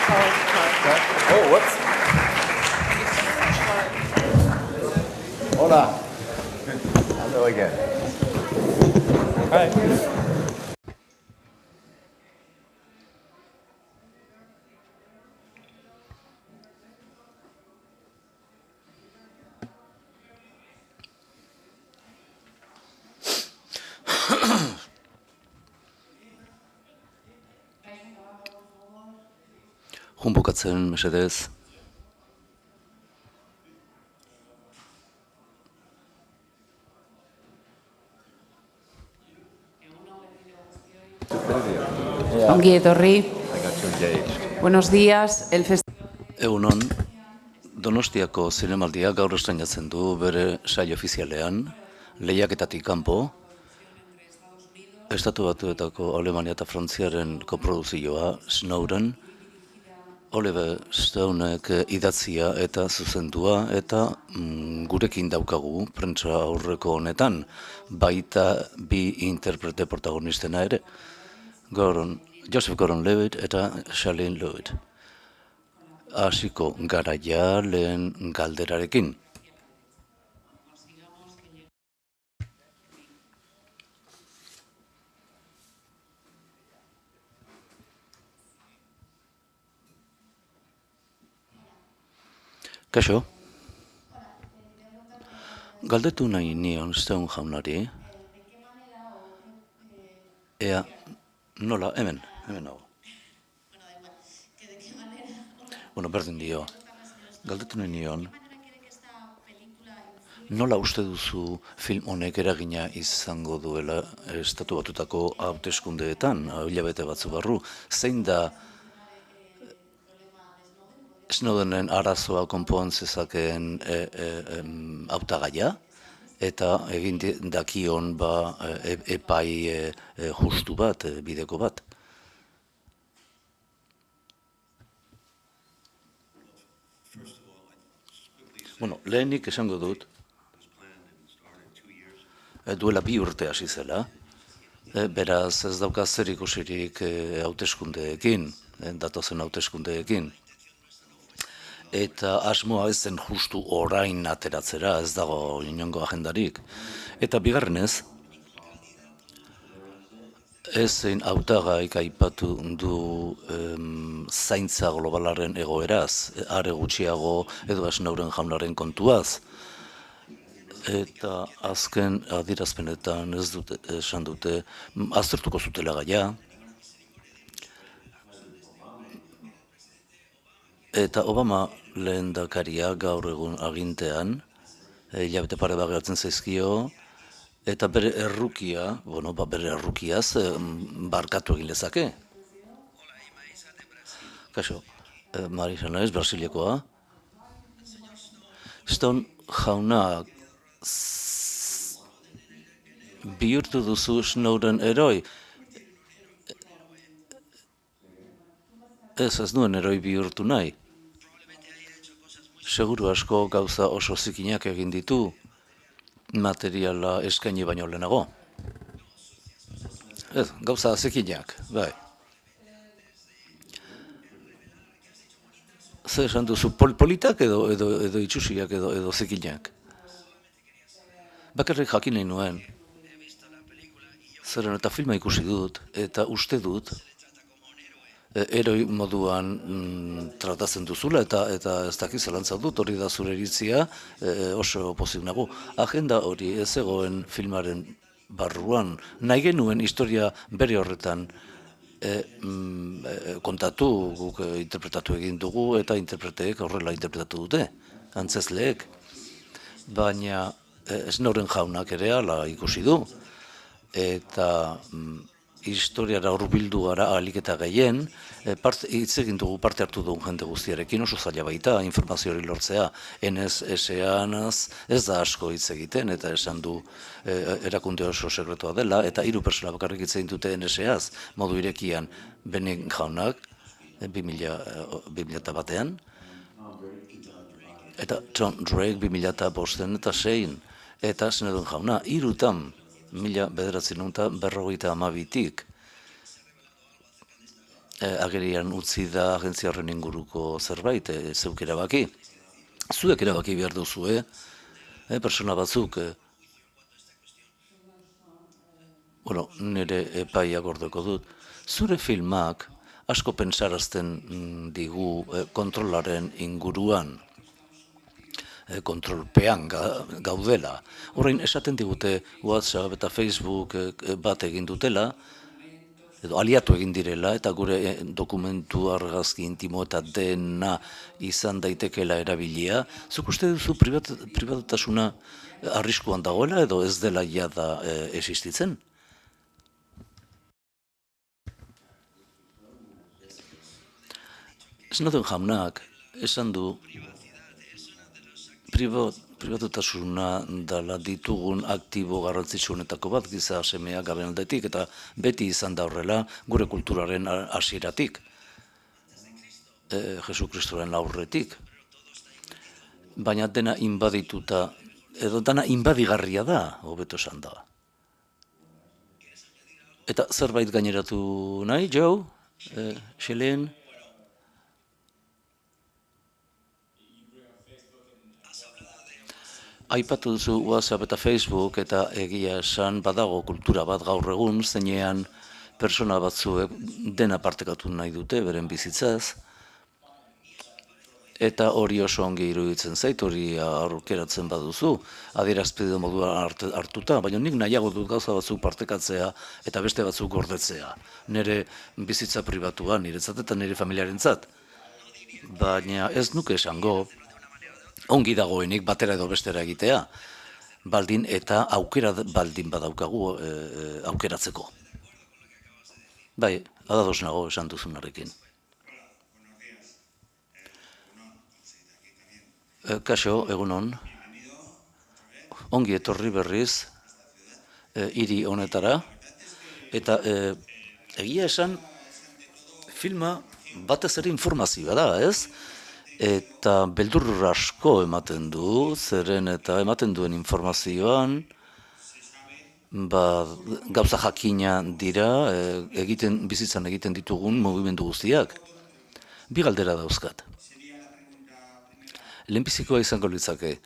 Oh, whoops. Hola. Hello again. Hi. Junbukatzen, mesedez. Ongi etorri. I got too engaged. Buenos días. Egunon, Donostiako zinemaldia gaur estreinatzen du bere saio ofizialean, lehiaketatik kanpo, Estatu Batuetako Alemania eta Frantziaren koprodukzioa Snowden, Oliver Stonek idatzia eta zuzendua eta gurekin daukagu prentsa aurreko honetan, baita bi interprete protagonistena ere, Joseph Gordon-Levitt eta Charlene Lewitt. Hasiko gara ja lehen galderarekin. Kaixo? Galdetu nahi nion Stone jaunari. Ea, nola, hemen nago. Bueno, berdin dio. Galdetu nahi nion, nola uste duzu film honek eragina izango duela Estatu Batutako hauteskundeetan, hilabete batzu barru, zein da Snowdenen arazoa konpon zezakeen hautagaia, eta egin dakion epai justu bat, bideko bat. Bueno, lehenik esango dut, duela 2 urte hasi zela, beraz ez dauka zer ikusirik hauteskundeekin, datozen hauteskundeekin. Eta asmoa ez zen justu orain ateratzera, ez dago inongo agendarik. Eta bigarrenez, ezein hautagaik aipatu du zaintza globalaren egoeraz, are gutxiago edo Snowden jaunaren kontuaz. Eta azken adierazpenetan ez dute esan dute aztertuko zutela gaia. Eta Obama lehendakaria gaur egun agintean, hilabete pare bat geratzen zaizkio, eta bere errukia, bere errukiaz barkatu egin lezake. Kaixo, Marisa naiz, Brasilekoa. Stone jauna, bihurtu duzu Snowden heroi? Ez nuen heroi bihurtu nahi. Seguru asko gauza oso zikinak egin ditu, materiala eskaini baino lehenago. Ez, gauza zikinak, bai. Zer esan duzu, politak edo itxusiak edo zikinak? Bakarrik jakin nahi nuen. Zeren eta filma ikusi dut, eta uste dut, heroi moduan tratatzen duzula, eta ez dakit zelantza dut, hori da zure iritzia, oso pozik nago. Agenda hori ez egoen filmaren barruan, nahi genuen historia bere horretan kontatu, guk interpretatu egin dugu, eta interpreteek horrela interpretatu dute, antzezleek. Baina Snowden jaunak ere ala ikusi du, eta historiara hurbildu gara ahalik eta gehien, hitz egin dugu parte hartu dugun jende guztiarekin, oso zaila baita informazio hori lortzea, NSA-anaz ez da asko hitz egiten, eta esan du erakunde oso sekretoa dela, eta 3 pertsona bakarrik hitz egin dute NSA-az, modu irekian Benin jaunak, 2001-ean, eta John Drake 2005 eta 2006, eta Snowden jauna, 3 1952-tik. agerian utzi da agentzia horren inguruko zerbait, zeuk erabaki. Zuek erabaki behar duzu, persona batzuk, bueno, nire epaia gordeko dut, zure filmak asko pentsarazten digu kontrolaren inguruan, kontrolpean gaudela. Horrein, esaten digute WhatsApp eta Facebook bat egin dutela, edo aliatu egin direla, eta gure dokumentu argazki intimo eta dena izan daitekeela erabilia. Zuk uste duzu pribatutasuna arriskuan dagoela, edo ez dela jada existitzen? Snowden jaunak esan du pribatutasuna dela ditugun aktibo garrantzitsuenetako bat giza semea garen aldetik, eta beti izan da horrela gure kulturaren hasieratik, Jesu Kristoren aurretik. Baina dena inbadituta, edo dena inbadigarria da, hobeto esan da. Eta zerbait gaineratu nahi, Joe? Xelen? Aipatu duzu WhatsApp eta Facebook, eta egia esan badago kultura bat gaur egun, zeinean persona batzuek dena partekatu nahi dute, beren bizitzaz, eta hori oso ongi iruditzen zait, hori aurkeratzen baduzu, adierazpide moduan hartuta, baina nik nahiago dut gauza batzuk partekatzea eta beste batzuk gordetzea. Nire bizitza pribatua, niretzat eta nire familiarentzat. Baina ez nuke esango, ongi dagoenik batera edo bestera egitea, baldin eta aukera baldin badaukagu aukeratzeko. Bai, adados nago esan duzunarekin. Kaixo, egunon. Ongi etorri berriz hiri honetara, eta egia esan filma batez ere informazioa da, ez? Eta beldur asko ematen du, zeren eta ematen duen informazioan, gauza jakina dira, bizitzan egiten ditugun mugimendu guztiak. Bi galdera dauzkat. Lehenbizikoa izango litzake.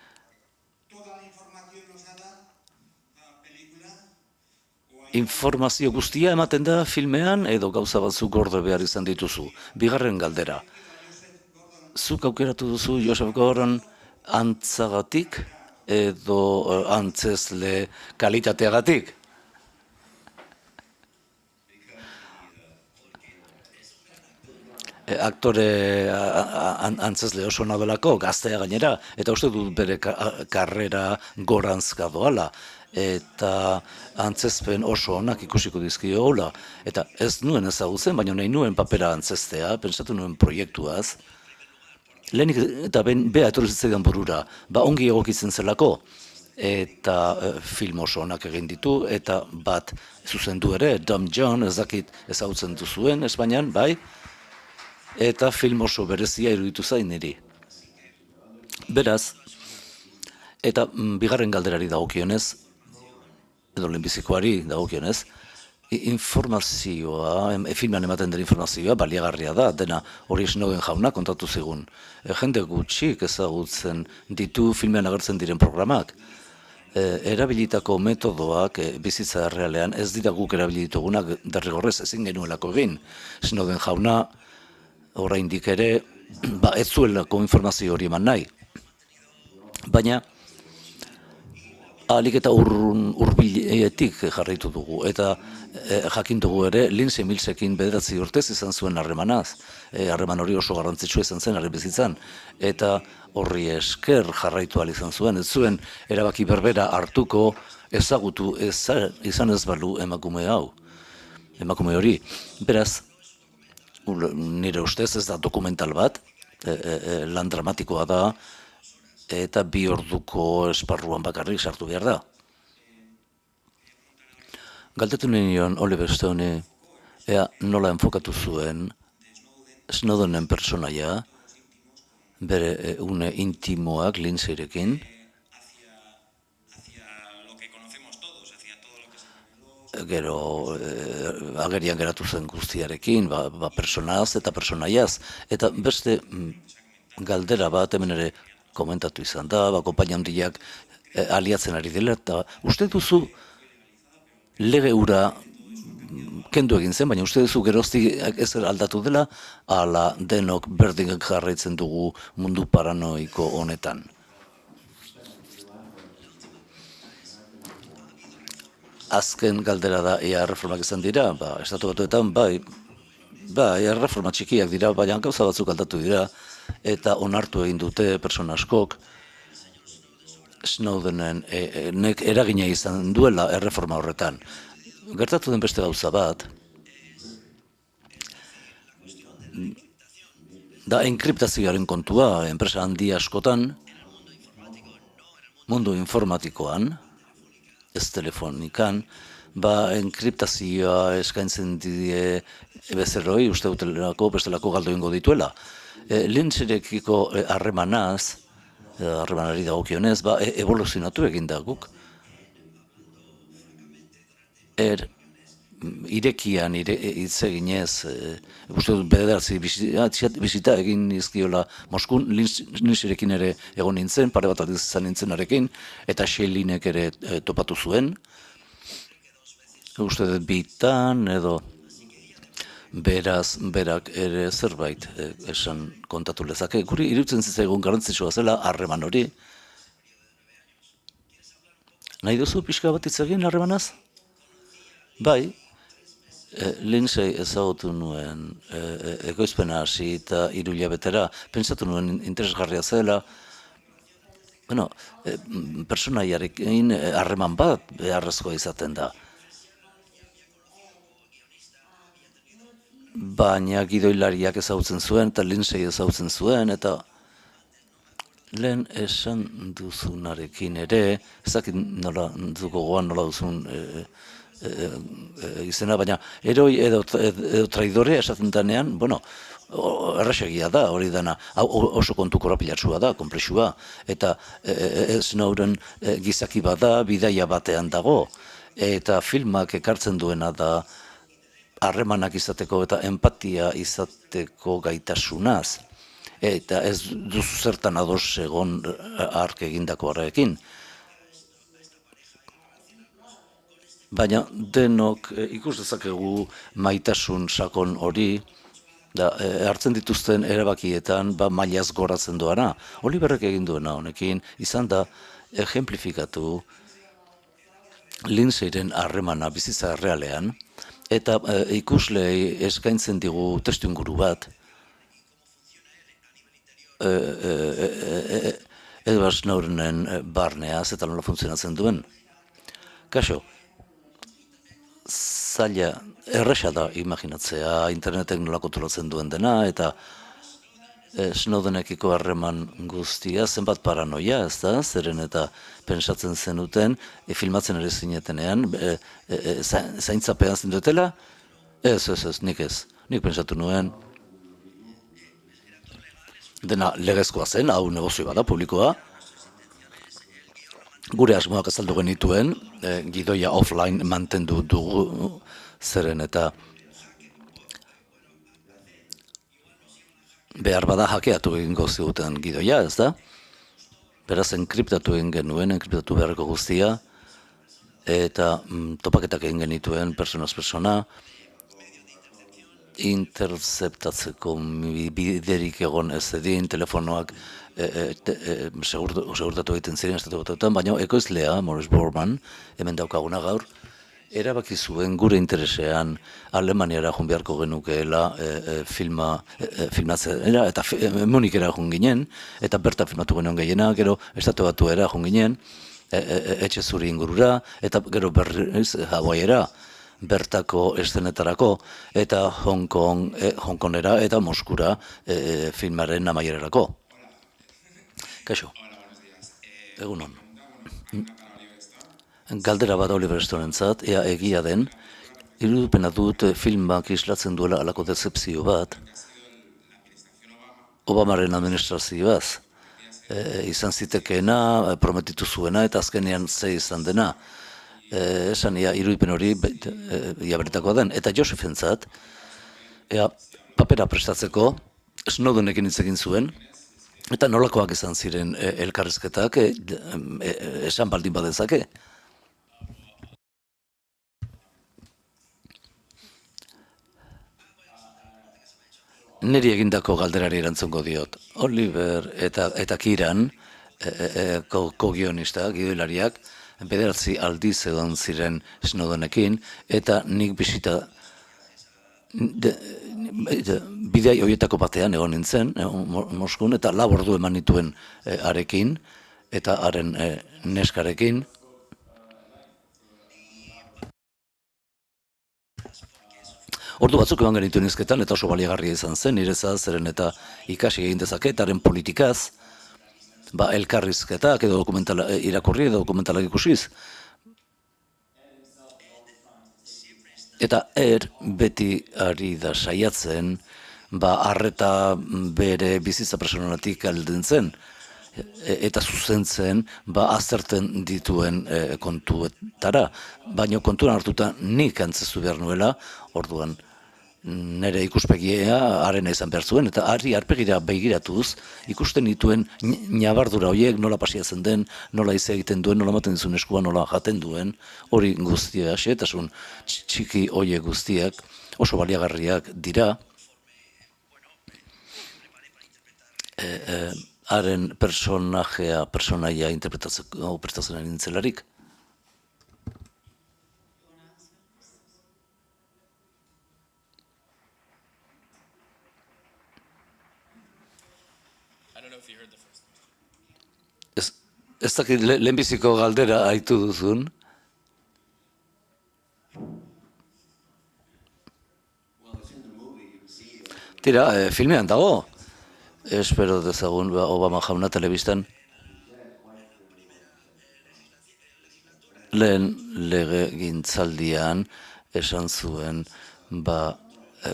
Informazio guztia ematen da filmean, edo gauza batzuk gorde behar izan dituzu. Bigarren galdera. Zuk aukeratu duzu Joseph Gordon antzagatik edo antzezle kalitateagatik? Aktore antzezle oso nadelako, gaztea gainera, eta uste dut bere karrera gorantzka doala, eta antzezpen oso onak ikusiko dizkio hola, eta ez nuen ezagutzen, baina nahi nuen papera antzeztea, pentsatu nuen proiektuaz, lehenik eta beha etorri zitzaidan burura, ongi egokitzen zelako, eta film oso onak egin ditu, eta bat zuzendu ere, Dumb John, ez dakit ezagutzen duzuen Espainian, bai, eta film oso berezia iruditu zain niri. Beraz, eta bigarren galderari dagokionez, edo lehenbizikoari dagokionez, informazioa, filmean ematen den informazioa baliagarria da, dena hori Snowden jauna kontatu zigun. Jende gutxik ezagutzen ditu filmean agertzen diren programak. Erabilitako metodoak bizitza errealean ez dira guk erabilitugunak derrigorrez ezin genuelako egin. Snowden jauna oraindik ere ez zuelako informazio hori eman nahi. Baina ahalik eta hurbiletik jarraitu dugu, eta jakin dugu ere Lindsay Millsekin 9 urtez izan zuen harremanaz. Harreman hori oso garrantzitsua izan zen haren bizitzan, eta horri esker jarraitu ahal izan zuen, ez zuen erabaki berbera hartuko ezagutu izan ez balu emakume hori. Beraz, nire ustez ez da dokumental bat, lan dramatikoa da, eta 2 orduko esparruan bakarrik sartu behar da. Galdetu nion Oliver Stone, ea nola enfokatu zuen Snowdenen personaia, bere une intimoak Lindsayrekin, gero agerian geratu zen guztiarekin, personaz eta personaiaz, eta beste galdera bat hemen ere komentatu izan da, konpainia handiak aliatzen ari dela, eta uste duzu lege hura kendu egin zen, baina uste duzu geroztik ezer aldatu dela, ala denok berdin jarraitzen dugu mundu paranoiko honetan. Azken galdera da, ea reformak izan dira, estatu batuetan, ea reforma txikiak dira, baina gauza batzuk aldatu dira, eta onartu egin dute persona askok, Snowdenen eragina izan duela erreforma horretan. Gertatu den beste gauza bat, da enkriptazioaren kontua, enpresa handi askotan, mundu informatikoan, ez telefonikan, enkriptazioa eskaintzen die bezerroi, uste dutelako, bestelako galdo ingo dituela. Lintzerekiko harremanari dagokionez, evoluzionatu egin da guk. Irekian hitz eginez, uste dut bederatzi bisita egin izkiola Moskun, Lintzerekin ere egon nintzen, pare bat izan nintzenarekin, eta Shelinek ere topatu zuen. Uste dut bitan edo berak ere zerbait esan kontatu lezake. Guri iruditzen zitzaigun garrantzitsua zela harreman hori. Nahi duzu pixka bat hitz egin harremanaz? Bai, Lindsay ezagutu nuen ekoizpena hasi eta 3 hilabetera, pentsatu nuen interesgarria zela, personaiarekin harreman bat beharrezkoa izaten da. Baina gidoilariak ezagutzen zuen, eta Lindsay ezagutzen zuen, eta lehen esan duzunarekin ere, ezakit nola duzun izena, baina heroi edo traidore esaten denean, errasegia da hori dena, oso kontu korapilatsua da, konplexua, eta Snowden gizaki bada, bidaia batean dago, eta filmak ekartzen duena da harremanak izateko eta empatia izateko gaitasunaz, eta ez duzu zertan ados egon hark egindako horrekin. Baina denok ikus dezakegu maitasun sakon hori, hartzen dituzten erabakietan mailaz goratzen doana. Oliverrek egin duena honekin, izan da ejemplifikatu Lindsayren harremana bizitza errealean, eta ikuslei eskaintzen digu testuinguru bat, Edward Snowdenen barneaz eta nola funtzionatzen duen. Kaso, zaila, erresa da imaginatzea internetek nola kontrolatzen duen dena, eta Snowdenekiko harreman guztia, zenbat paranoia, ez da, zeren eta pentsatzen zenuten, filmatzen ere zinetenean, zaintzapean zindutela, ez, nik ez. Nik pentsatu nuen, dena legezkoa zen, hau negozio bada, publikoa, gure asmoak azaldu genituen, gidoia offline mantendu dugu, zeren eta behar bada hakeatu egingo ziguten gidoia, ez da? Beraz, enkriptatu egin genuen, enkriptatu beharreko guztia, eta topaketak egin genituen personaz persona, interceptatzeko biderik egon ez edin, telefonoak segurtatu egiten ziren estatu batuetan, baina ekoizlea, Morris Borman, hemen daukaguna gaur, erabaki zuen gure interesean Alemaniara joan beharko genukeela filmatzera, eta Munikera joan ginen, eta bertan filmatu genuen gehiena, gero estatu batuera joan ginen, etxe zuri ingurura, eta gero berriz Hawaiiera, bertako eszenetarako, eta Hongkongera eta Moskura filmaren amaierarako. Kaixo, egunon. Galdera bat Oliver Stonentzat, ea egia den, irudipena dut filmak islatzen duela alako dezepzio bat, Obamaren administrazioaz, izan zitekeena, prometitu zuena, eta azkenean ze izan dena. esan irudipen hori iaberetakoa den. Eta Josephentzat, papera prestatzeko Snowdenekin hitz egin zuen, eta nolakoak izan ziren elkarrizketak, esan baldin badezake. Niri egindako galderari erantzungo diot. Oliver eta Kiran, ko-guionista, gidoilariak, 9 aldiz egon ziren Snowdenekin, eta nik bisita bidea horietako batean egon nintzen, Moskun, eta 4 ordu eman nituen harekin, eta haren neskarekin. Ordu batzuk eman genituen izketan, eta oso baliagarria izan zen, nirezaz, zeren eta ikasi egin dezake, eta haren politikaz, elkarrizketak edo irakurri edo dokumentalak ikusiz. Eta beti ari da saiatzen, arreta bere bizitza personalatik aldentzen, eta zuzentzen, azterten dituen kontuetara. Baina kontuan hartuta nik antzezu behar nuela, orduan nire ikuspegia harena izan behar zuen, eta arpegira begiratuz, ikusten dituen nabardura horiek nola pasiatzen den, nola ize egiten duen, nola maten dizun eskua, nola jaten duen, hori guztia, xehetasun txiki horiek guztiak, oso baliagarriak dira, haren personaia interpretatzeko prestatzen nintzelarik. Ez dakit lehenbiziko galdera haitu duzun. Tira, filmean dago. Espero dezagun Obama jauna telebistan. Lehen legegintzaldian esan zuen,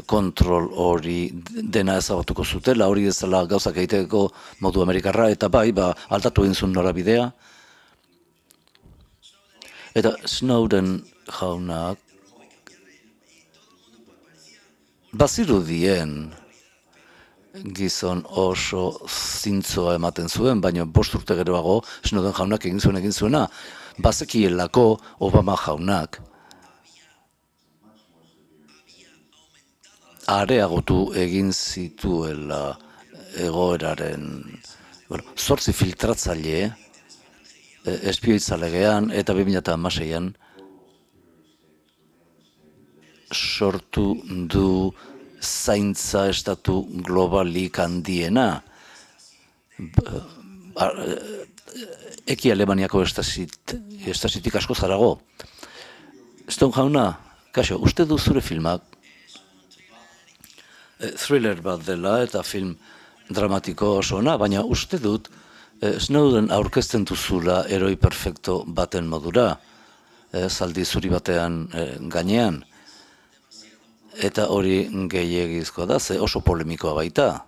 kontrol hori dena ezabatuko zutela, hori ezala gauzak egiteko modu amerikarra, eta aldatu egin zuen norabidea. Eta Snowden jaunak bazirudien gizon oso zintzoa ematen zuen, baina 5 urte geroago Snowden jaunak egin zuena, bazekielako Obama jaunak areagotu egin zituela egoeraren 8 filtratzaile espioitza legean eta 2016an sortu du zaintza estatu globalik handiena. Eki Alemaniako estasitik asko zarago. Stone jauna, kaixo, uste du zure filmak thriller bat dela eta film dramatiko oso ona, baina uste dut Snowden aurkezten duzula heroi perfecto baten modura, zaldi zuri batean gainean, eta hori gehiegizkoa da, ze oso polemikoa baita.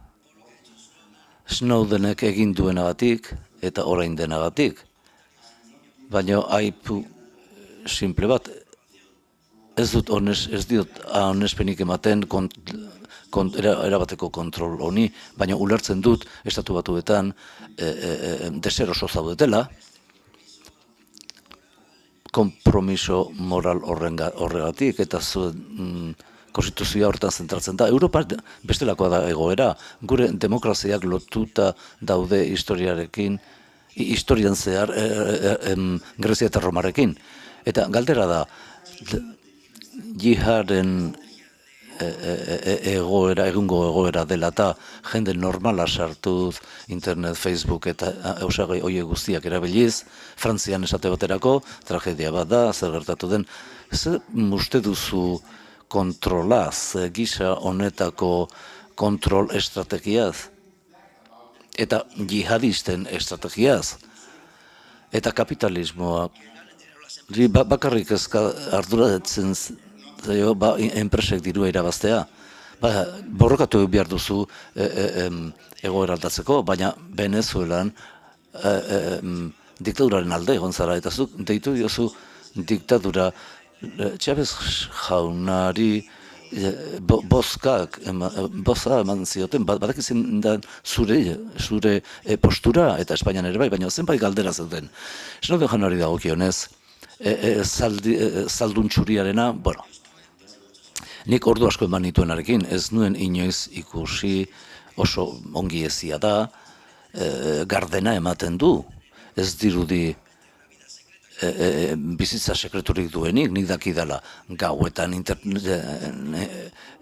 Snowdenek egin duenagatik eta orain denagatik, baina aipu simple bat, ez diot onespenik ematen erabateko kontrol honi, baina ulertzen dut estatu batuetan deseroso zaudetela, konpromiso moral horregatik, eta zuen konstituzioa horretan zentratzen da. Europa bestelakoa da egoera, gure demokraziak lotuta daude historiarekin, historian zehar Grezia eta Romarekin. Eta galdera da, jiharen egungo egoera dela eta jende normala sartuz internet, Facebook eta osagai horiek guztiak erabiliz, Frantzian esate baterako, tragedia bat da, zer gertatu den, zer uste duzu kontrolaz, gisa honetako kontrol estrategiaz, eta jihadisten estrategiaz, eta kapitalismoa, bakarrik arduratzen zaio, enpresek dirua irabaztea. Borrokatu behar duzu egoera aldatzeko, baina Venezuelan diktaduraren alde egon zara, eta zuk deitu diozu diktadura Chavez jaunari bozka eman zioten, badakizien da zure postura, eta Espainian ere bai, baina zenbait galdera zeuden. Snowden jaunari dagokionez, zaldun txuriarena, bueno, nik ordu asko eman nituenarekin, ez nuen inoiz ikusi oso ongi ezia da, gardena ematen du, ez dirudi bizitza sekreturik duenik, nik dakidala gauetan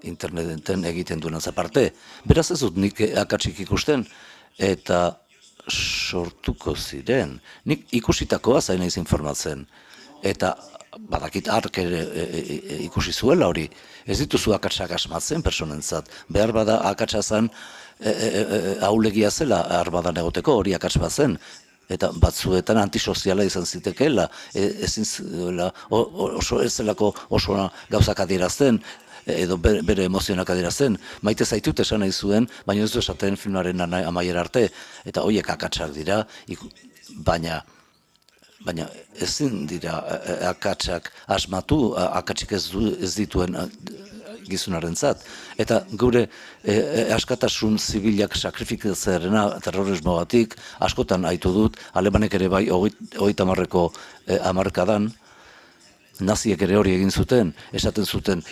interneten egiten duena aparte. Beraz ez dut nik akatsik ikusten, eta sortuko ziren. Nik ikusitakoa zain naiz informatzen, eta badakit ark ere ikusi zuela hori. Ez dituzu akatsak asmatzen personentzat. Behar bada akatsa zen aulegia zela arbadan egoteko hori akats bat zen. Eta batzuetan antisoziala izan zitekeela, ezin zuela, ez zelako oso gauzak adierazten, edo bere emozionak adierazten. Maite zaitut esan nahi zuen, baina ez du esaten filmaren amaiera arte, eta horiek akatsak dira, baina ezin dira akatsak asmatu, akatsik ez dituen gizunarentzat. Eta gure askatasun zibilak sakrifikatzearena terrorismogatik askotan aitu dut, Alemanek ere bai 30ko hamarkadan, naziek ere hori egin zuten, esaten zuten,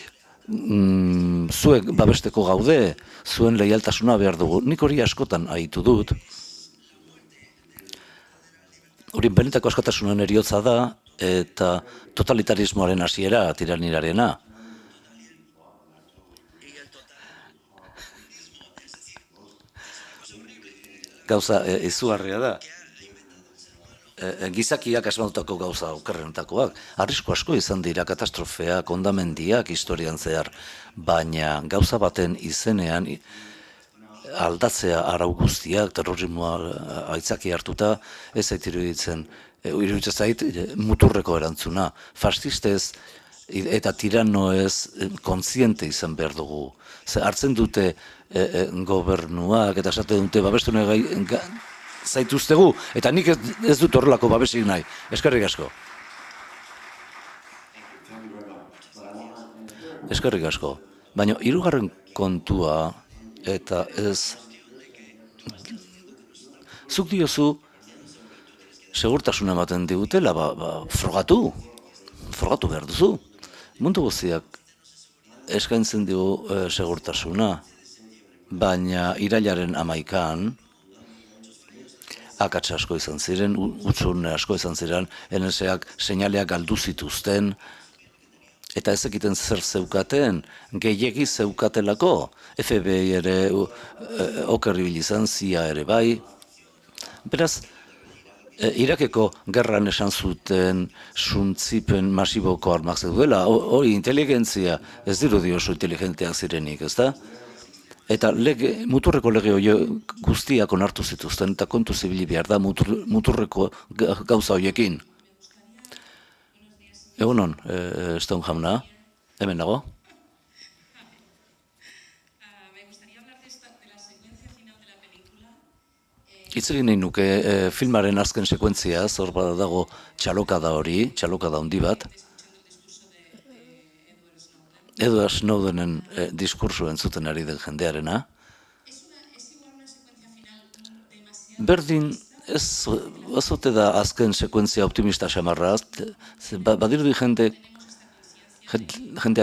zuek babesteko gaude, zuen leialtasuna behar dugu. Nik hori askotan aitu dut. Hori benetako askatasunan eriotza da, eta totalitarismoaren hasiera, tiranirarena. Gauza izugarria da. Gizakiak asmatutako gauza okerrenetakoak. Arrisku asko izan dira katastrofeak, hondamendiak historian zehar, baina gauza baten izenean aldatzea arau guztiak, terrorismoa aitzaki hartuta, ez zait iruditzen zait muturreko erantzuna. Fascistez eta tiranoez kontziente izan behar dugu. Hartzen dute gobernuak eta esaten dute babestu nahi zaituztegu, eta nik ez dut horrelako babesik nahi. Eskerrik asko. Eskerrik asko. Baina hirugarren kontua, eta ez... Zuk diozu, segurtasuna ematen digutela, frogatu behar duzu. Mundu guztiak eskaintzen digu segurtasuna, baina irailaren 11an, akats asko izan ziren, utxune asko izan ziren, NSAak seinaleak galdu zituzten, eta ez ekiten zer zeukaten, gehiegi zeukatelako, FBI ere okerribil izan, CIA ere bai. Beraz, Irakeko gerran esan zuten suntzipen masiboko armak zeudela, hori inteligentzia ez dirudi oso inteligenteak zirenik, ez da? Eta muturreko lege hori guztiak onartu zituzten, eta kontu zibili behar da muturreko gauza horiekin. Egunon, Stone jauna, hemen nago? Hitz egin nahi nuke filmaren azken sekuentzia, hor dago txalokada hori, txalokada handi bat. Edward Snowdenen diskurso entzuten ari den jendearena. Berdin, ez ote da azken sekuentzia optimista xamarra, badirudi jendea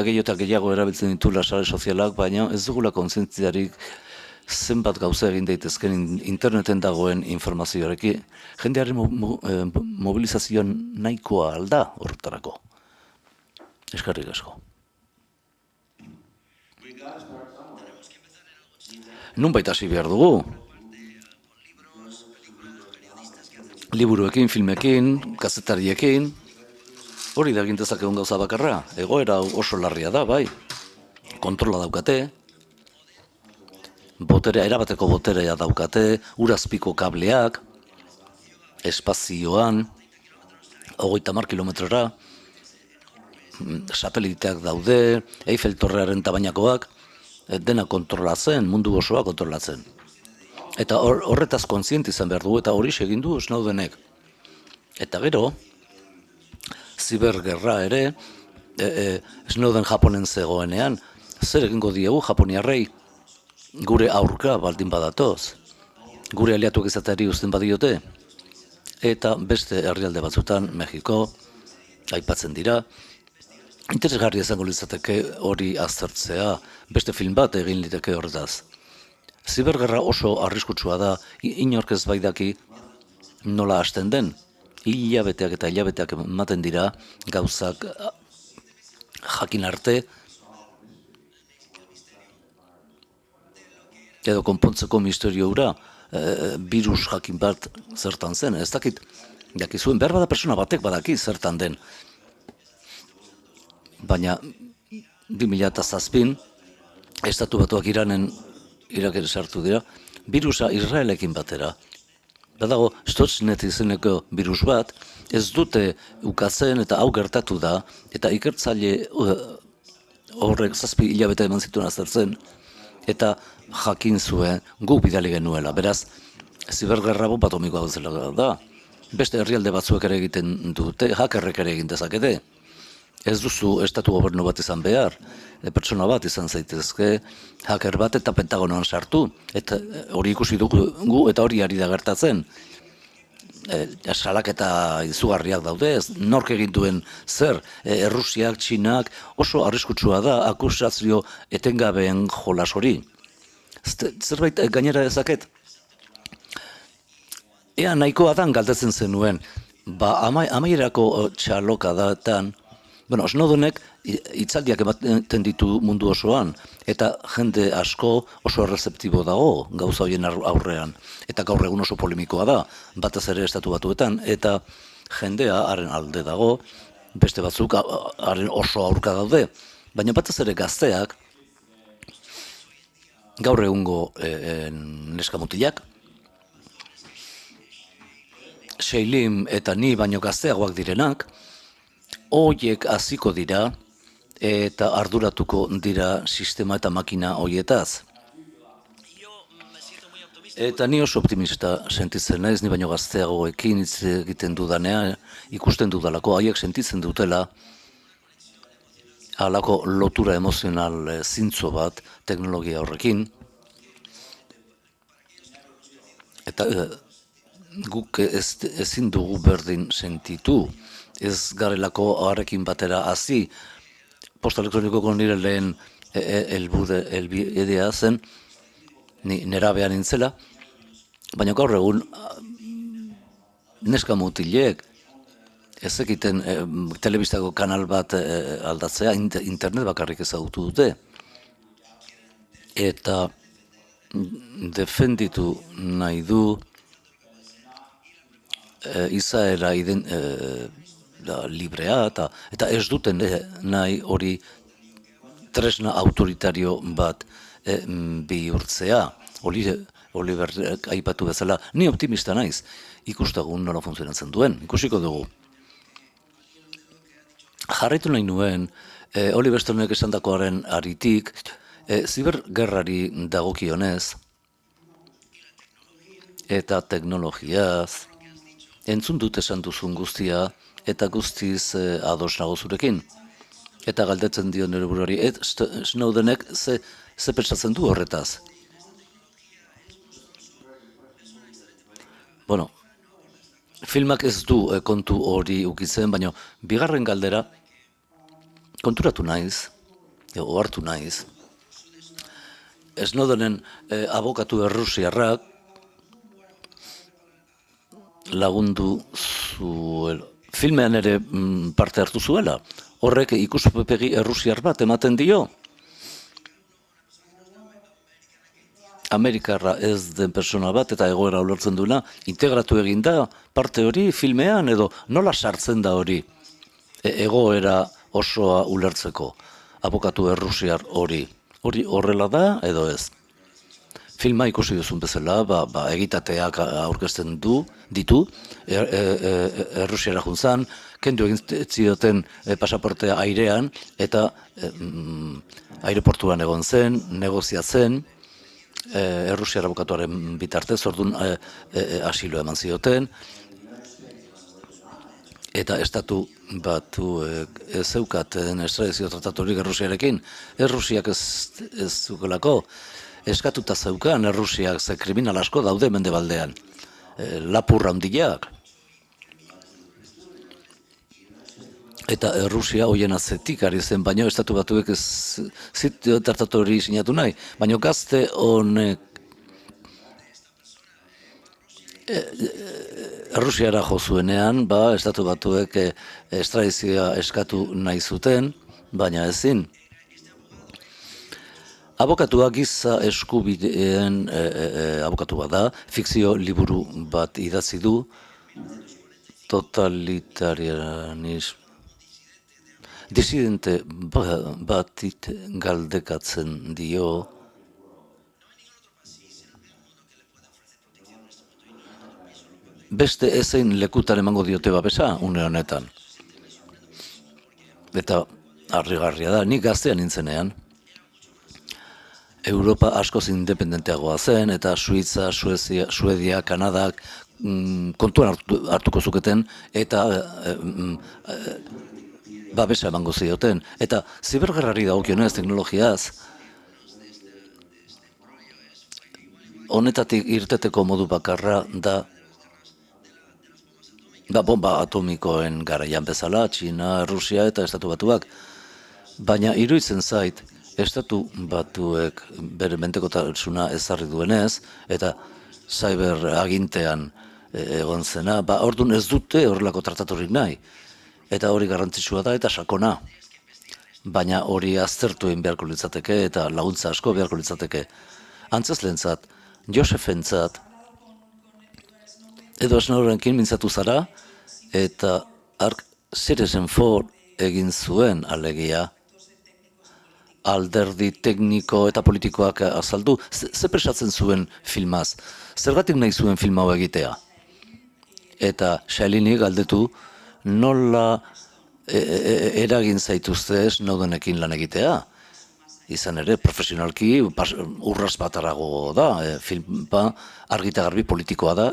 gehiago eta gehiago erabiltzen ditula sare sozialak, baina ez dugula kontzientziarik zenbat gauza egin daitezken interneten dagoen informazioarekin. Jendearen mobilizazioan nahikoa alda horretarako. Eskerrik asko. Nunbait hasi behar dugu. Liburuekin, filmekin, kazetariekin, hori da egin dezakegun gauza bakarra. Egoera oso larria da, bai. Kontrola daukate, erabateko boterea daukate, urazpiko kableak, espazioan, 30 kilometrora, sateliteak daude, Eiffel Torrearen tabainakoak, dena kontrolatzen, mundu osoa kontrolatzen. Eta horretaz kontziente izan behar dugu, eta hori egin du Snowdenek. Eta gero, zibergerra ere, Snowden Japonen zegoenean, zer egingo diegu Japoniarrei gure aurka baldin badatoz, gure aliatuak izateari uzten badiote, eta beste herrialde batzutan, Mexiko, aipatzen dira, interesgarria izango litzateke hori aztertzea, beste film bat egin liteke horretaz. Zibergerra oso arriskutsua da, inork ez baidaki nola hasten den, hilabeteak eta hilabeteak ematen dira gauzak jakin arte, edo konpontzeko misterio hura, virus jakin bat zertan zen, ez dakit, dakizuen, behar bada persona batek badaki zertan den. Baina 2007 Estatu Batuak Irak ere sartu dira, virusa Israelekin batera. Badago Stuxnet izeneko virus bat, ez dute ukatzen eta hau gertatu da, eta ikertzaile horrek 7 hilabete eman zituen aztertzen, eta jakin zuen guk bidali genuela. Beraz, zibergerra bomba atomikoa bezala da. Beste herrialde batzuek ere egiten dute, hackerrek ere egin dezakete. Ez duzu estatu gobernu bat izan behar, pertsona bat izan zaitezke, hacker bat eta Pentagonoan sartu, eta hori ikusi dugu eta hori ari da gertatzen. Salaketa izugarriak daude, nork egin duen zer, Errusiak, Txinak, oso arriskutsua da akusazio etengabeen jolas hori. Zerbait gainera ezaket? Ea nahikoa dan galdetzen zenuen, amaierako txaloka datan, Snowdenek hitzaldiak ematen ditu mundu osoan, eta jende asko oso errezeptibo dago gauza horien aurrean. Eta gaur egun oso polemikoa da, batez ere Estatu Batuetan, eta jendea haren alde dago, beste batzuk haren oso aurka daude. Baina batez ere gazteak, gaur egungo neskamutilak, Seilim eta ni baino gazteagoak direnak, horiek hasiko dira eta arduratuko dira sistema eta makina horietaz. Eta ni oso optimista sentitzen naiz, ni baino gazteagoekin hitz egiten dudanean, ikusten dudalako, haiek sentitzen dutela halako lotura emozional zintzo bat teknologia horrekin. Eta guk ezin dugu berdin sentitu, ez garelako harekin batera hazi. Posta elektronikoko nire lehen helbidea zen, nerabean nintzela, baina gaur egun neska mutilek ez ekiten telebistako kanal bat aldatzea, internet bakarrik ezagutu dute. Eta defenditu nahi du izaera librea eta ez duten nahi hori tresna autoritario bat bihurtzea. Oliverrek aipatu bezala, ni optimista naiz, ikustagun nola funtzionatzen duen, ikusiko dugu. Jarraitu nahi nuen, Oliver Stonek esandakoaren aritik, zibergerrari dagokionez eta teknologiaz, entzun dut esan duzun guztia, eta guztiz ados nago zurekin. Eta galdetzen dio nire buruari, Snowdenek ze pentsatzen du horretaz. Filmak ez du kontu hori ukitzen, baina bigarren galdera konturatu naiz, ohartu naiz. Snowdenen abokatu errusiarrak lagundu zuela. Filmean ere parte hartu zuela. Horrek ikuspegi errusiar bat ematen dio. Amerikarra ez den persona bat eta egoera ulertzen duena, integratu egin da parte hori filmean edo nola sartzen da hori egoera osoa ulertzeko abokatu errusiar hori. Hori horrela da edo ez. Filma ikusi duzun bezala, egitateak aurkezten ditu, Errusiara juntzan, kendu egin zioten pasaportea airean, eta aireportuan egon zen, negoziatzen, Errusiara abokatuaren bitartez, orduan asilo eman zioten, eta estatu batuek ez zeukaten estradizio trataturik Errusiarekin, Errusiak ez zukelako, eskatuta zeukan Errusiak ze kriminal asko daude mendebaldean, lapurra handiak. Eta Errusia hoien atzetik ari zen, baina estatu batuek ez zituen tratatu hori sinatu nahi, baina gazte honek Errusiara jo zuenean, estatu batuek estradizioa eskatu nahi zuten, baina ezin. Abokatua giza eskubideen abokatu bat da, fikzio liburu bat idatzi du, totalitarianismo. Disidente batit galdekatzen dio beste ezein lekutan emango diote babesa une honetan. Eta harrigarria da, nik gaztean nintzenean. Europa askoz independenteagoa zen, eta Suitza, Suedia, Kanadak kontuan hartuko zuketen, eta babesa emango zioten. Eta zibergerrari dagokionez teknologiaz, honetatik irteteko modu bakarra da bomba atomikoen garaian bezala, Txina, Errusia eta Estatu Batuak. Baina iruditzen zait, Estatu Batuek bere menpekotasuna ezarri duenez, eta cyber agintean egon zena, orduan ez dute horrelako trataturik nahi. Eta hori garrantzitsua da eta sakona. Baina hori aztertu egin beharko litzateke eta laguntza asko beharko litzateke. Antzezlentzat, Josefentzat, edo Snowdenkin mintzatu zara, eta Citizen4 egin zuen alegia, alderdi tekniko eta politikoak azaldu, ze presatzen zuen filmaz, zergatik nahi zuen filma hau egitea. Eta Shailini galdetu, nola eragin zaituzte Snowdenekin lan egitea. Izan ere, profesionalki urraz bat arago da, filma argita garbi politikoa da,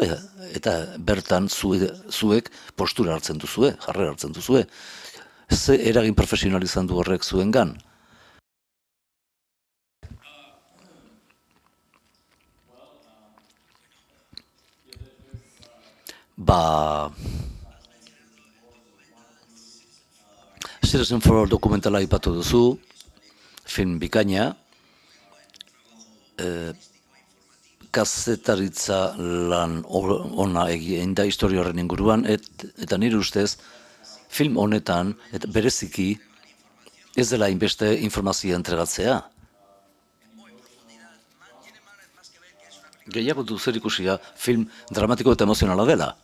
eta bertan zuek postura hartzen duzue, jarrera hartzen duzue. Ze eragin profesional izan du horrek zuengan? Citizen4 dokumentala aipatu duzu, film bikaina, kazetaritza lan ona egin da historia horren inguruan, eta nire ustez, film honetan, eta bereziki, ez dela inbeste informazioa entregatzea. Gehiago du zer ikusia film dramatiko eta emozionala dela.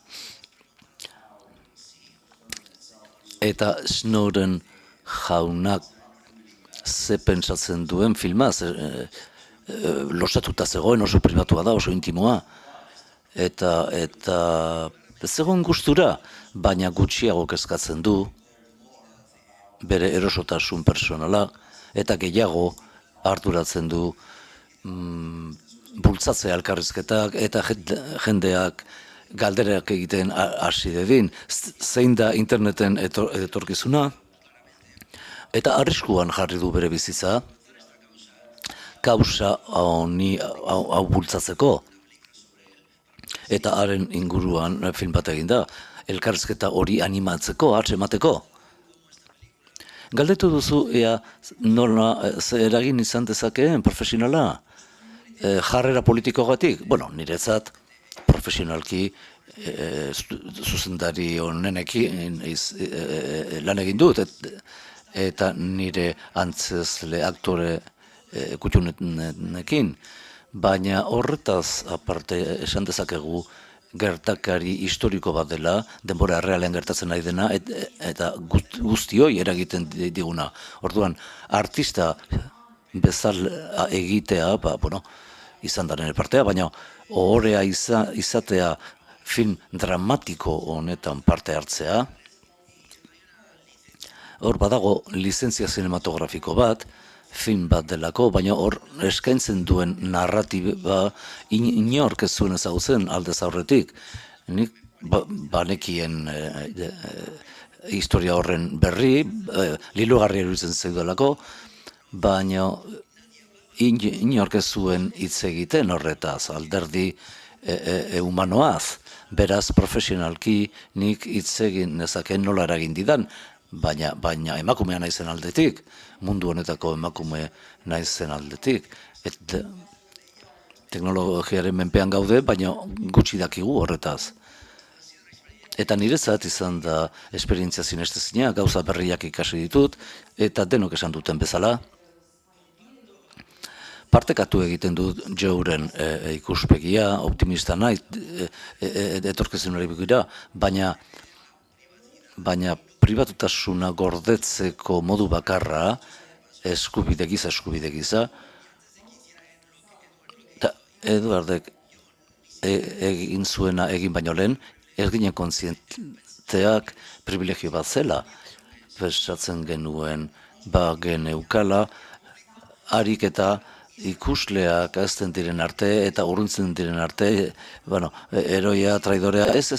Eta Snowden jaunak ze pentsatzen duen filmaz, losatuta zegoen, oso pribatua da, oso intimoa. Eta zegoen gustura, baina gutxiago kezkatzen du, bere erosotasun personala, eta gehiago arduratzen du bultzatzea elkarrizketak, eta jendeak galderak egiten hasi dedin, zein da interneten etorkizuna, eta arriskuan jarri du bere bizitza, kausa hau bultzatzeko, eta haren inguruan film bat egin da, elkarrizketa hori animatzeko, atzemateko. Galdetu duzu, nola eragin izan dezakeen profesionala, jarrera politikogatik? Bueno, niretzat, profesionalki zuzendari honenekin lan egin dut, eta nire antzezle aktore kutxunekin, baina horretaz aparte esan dezakegu gertakari historiko bat dela, denbora errealean gertatzen nahi dena, eta guztioi eragiten diguna. Orduan, artista bezala egitea, izan da nire partea, baina ohorea izatea film dramatiko honetan parte hartzea. Hor badago lizentzia zinematografiko bat, film bat delako, baina hor eskaintzen duen narratiba inork ez zuen ezagutzen aldez aurretik. Nik banekien historia horren berri, lilogarria iruditzen zeudalako, baina inork ez zuen hitz egiten horretaz, alderdi humanoaz. Beraz, profesionalki nik hitz egin nezakeen nola eragin didan, baina emakumea naizen aldetik, mundu honetako emakume naizen aldetik. Teknologiaren menpean gaude, baina gutxi dakigu horretaz. Eta niretzat izan da esperientzia sinestezina, gauza berriak ikasi ditut, eta denok esan duten bezala. Partekatu egiten dut Joeren ikuspegia, optimista nahi, etorkizunari begira, baina pribatutasuna gordetzeko modu bakarra, eskubide giza, eta Eduardek egin zuena egin baino lehen, ez ginen kontzienteak privilegio bat zela. Pentsatzen genuen, geneukala, harik eta ikusleak azten diren arte eta urruntzen diren arte, eroia, traidorea, ez,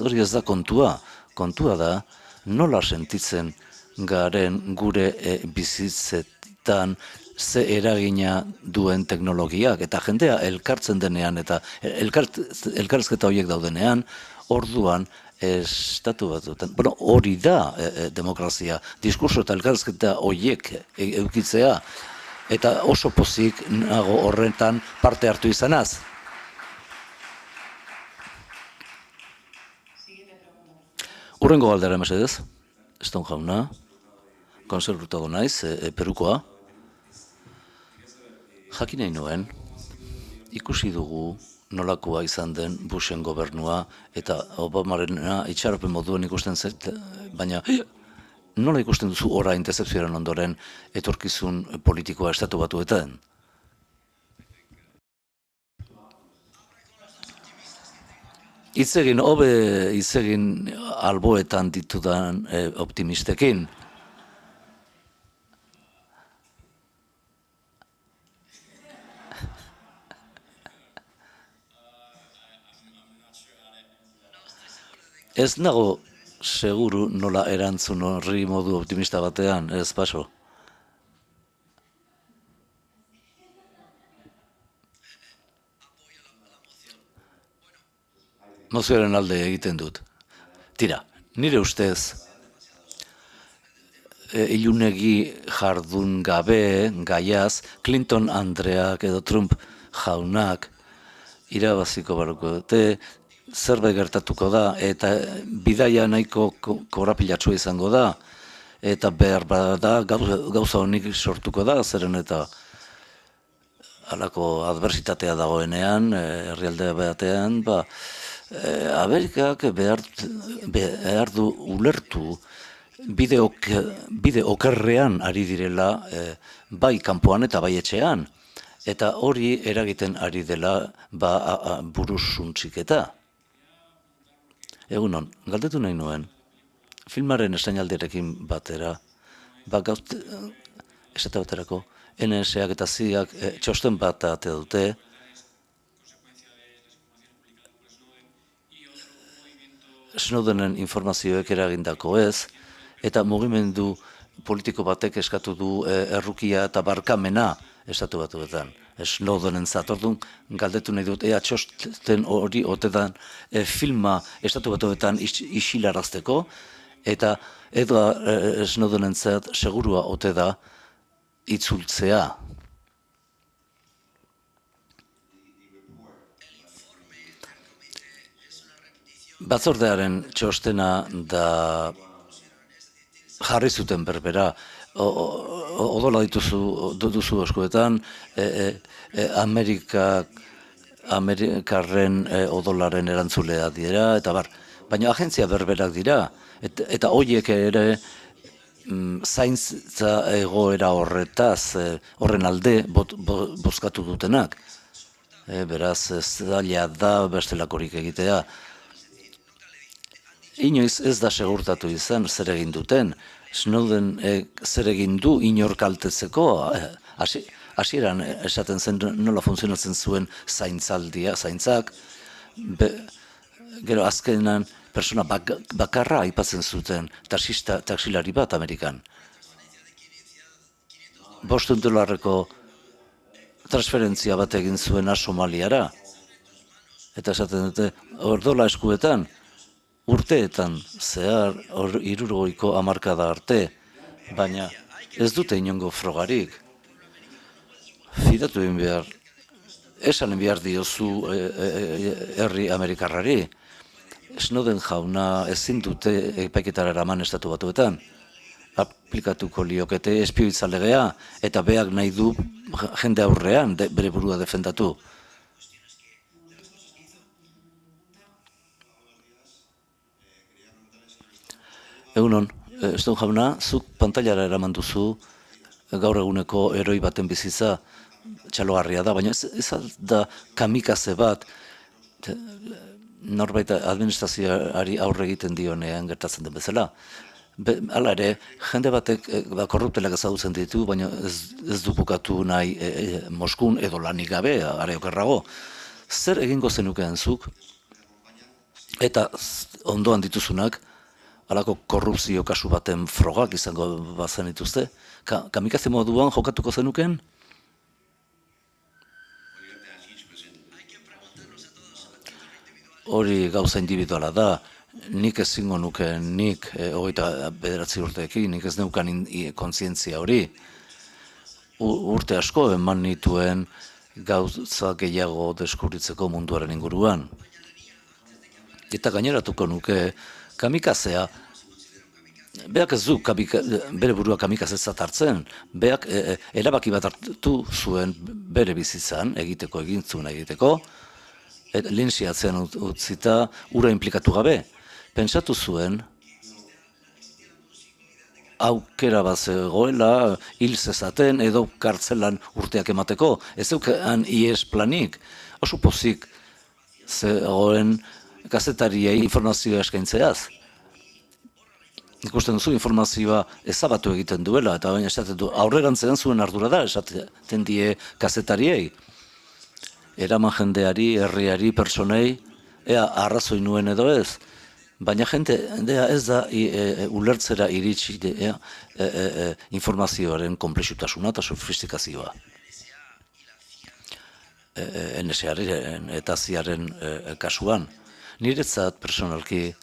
hori ez da kontua. Kontua da, nola sentitzen garen gure bizitzetan ze eragina duen teknologiak, eta jendea elkartzen denean, eta elkarrizketa horiek daudenean, orduan, estatu batuetan, hori da demokrazia, diskurso eta elkarrizketa horiek eukitzea, eta oso pozik nago horretan parte hartu izanaz. Urrengo galdera mesedez, Eston jauna, konservutago naiz, Perukoa. Jakin nahi nuen, ikusi dugu nolakoa izan den Bushen gobernua eta Obamarena itxaropen moduen ikusten zait, baina nola ikusten duzu orain dezepzioaren ondoren etorkizun politikoa estatu batuetan? Hitz egin alboetan ditudan optimistekin. Ez nago seguru nola erantzun horri modu optimista batean, ez paso. Mozioaren alde egiten dut. Tira, nire ustez, ilunegi jardun gabe, gaiaz, Clinton Andreak edo Trump jaunak irabaziko barruko dute, zerbait gertatuko da, eta bidaia nahiko korapilatsua izango da, eta behar bada gauza honik sortuko da, zeren eta halako adversitatea dagoenean, herrialde batean, Amerikak behar du ulertu bide okerrean ari direla bai kanpoan eta bai etxean, eta hori eragiten ari dela buruz suntxiketa. Egunon, galdetu nahi nuen, filmaren estrainaldiarekin batera, esate baterako, NSAk eta CIA-ak txosten bat ate dute, Snowdenen informazioek eragindako ez, eta mugimendu politiko batek eskatu du errukia eta barkamena estatu batuetan. Snowdenen zatordun galdetu nahi dut, ea txosten hori otedan filma estatu batuetan isilarazteko, eta edo Snowdenen zat segurua ote da itzultzea. Batzordearen txostena da jarri zuten berbera, odola duzu eskuetan, Amerikarren odolaren erantzulea dira, eta baina agentzia berberak dira, eta horiek ere zaintza egoera horren alde bozkatu dutenak. Beraz, ez daila da bestelakorik egitea. Inoiz ez da segurtatu izan zer egin duten, Snowden zer egin du inor kaltetzeko, hasieran esaten zen nola funtzionatzen zuen zaintzak, Gero azkenan persona bakarra aipatzen zuten taksilari bat Amerikan. $5 transferentzia bat egin zuena Somaliara. Eta esaten dute, $1 eskuetan, urteetan zehar 60ko hamarkada arte, baina ez dute inongo frogarik. Fidatu egin behar, esan behar diozu herri Amerikarrari. Snowden jauna ezin dute epaiketara eraman Estatu Batuetan. Aplikatuko liokete espioitza legea eta beak nahi du jende aurrean bere burua defendatu. Egunon, Snowden jauna, zuk pantailara eraman duzu gaur eguneko heroi baten bizitza txalogarria da, baina ez da kamikaze bat norbait administrazioari aurre egiten dionean gertatzen den bezala. Hala ere, jende batek korruptelak ezagutzen ditu, baina ez du bukatu nahi Moskun edo lanik gabe, are okerrago. Zer egingo zenukeen zuk? Eta ondoan dituzunak, halako korrupzio kasu baten frogak izango bazen dituzte? Kamikaze moduan jokatuko zenukeen? Hori gauza individuala da, nik ezingo nuke, nik 29 urteekin, nik ez neukan kontzientzia hori. Urte asko eman nituen gauza gehiago deskubritzeko munduaren inguruan. Eta gaineratuko nuke kamikazea, beak ez du bere burua kamikazetzat hartzen, beak erabaki bat hartu zuen bere bizitzan egintzuna egiteko, linxiatzean utzita ura inplikatu gabe. Pentsatu zuen, aukera bat zegoela, hil zezaten edo kartzelan urteak emateko. Ez zeukan ies planik, oso pozik zegoen kazetariei informazioa eskaintzeaz. Ikusten duzu informazioa ezabatu egiten duela, eta baina esaten du, aurrerantzean zuen ardura da, esaten die kazetariei. Eraman jendeari, herriari, personei, ea arrazoi nuen edo ez. Baina jendea ez da ulertzera iritsi informazioaren konplexutasuna eta sofistikazioa. NSA-ren eta CIA-ren kasuan. Niretzat personalki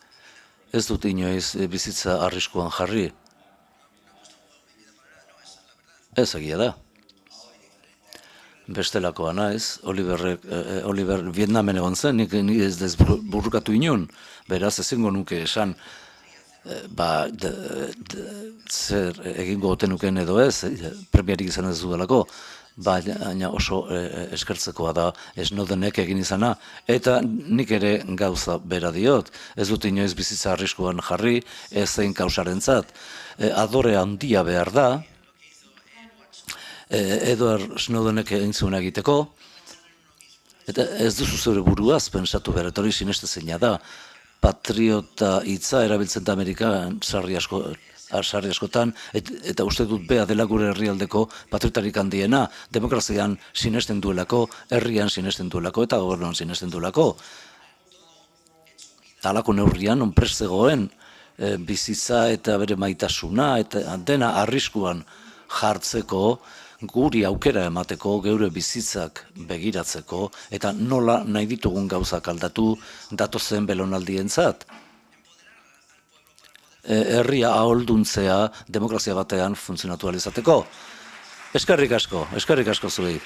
ez dut inoiz bizitza arriskuan jarri. Ez egia da. Bestelakoa naiz, Oliver Vietnamen egon zen, nik ez burrukatu inun, beraz ezingo nuke esan zer egingo otenuken edo ez, premiarik izan ez dudalako, baina oso eskertzekoa da Snowdenek egin izana, eta nik ere gauza bera diot, ez dut inoiz bizitza arriskuan jarri, ez zein kausarentzat, adore handia behar da, Edward Snowdenek egin zuen egiteko, eta ez duzu zure buruaz pentsatu behar, eta hori sinestezina da, patriota hitza erabiltzen da Amerikan sarri askotan, eta uste dut bea dela gure herrialdeko patriotarik handiena, demokrazian sinesten duelako, herrian sinesten duelako, eta gobernuan sinesten duelako. Halako neurrian, onprest zegoen, bizitza eta bere maitasuna, eta dena arriskuan jartzeko, guri aukera emateko, geure bizitzak begiratzeko, eta nola nahi ditugun gauzak aldatu datozen belonaldientzat. Herria aholduntzea demokrazia batean funtzionatu ahal izateko. Eskerrik asko zuei.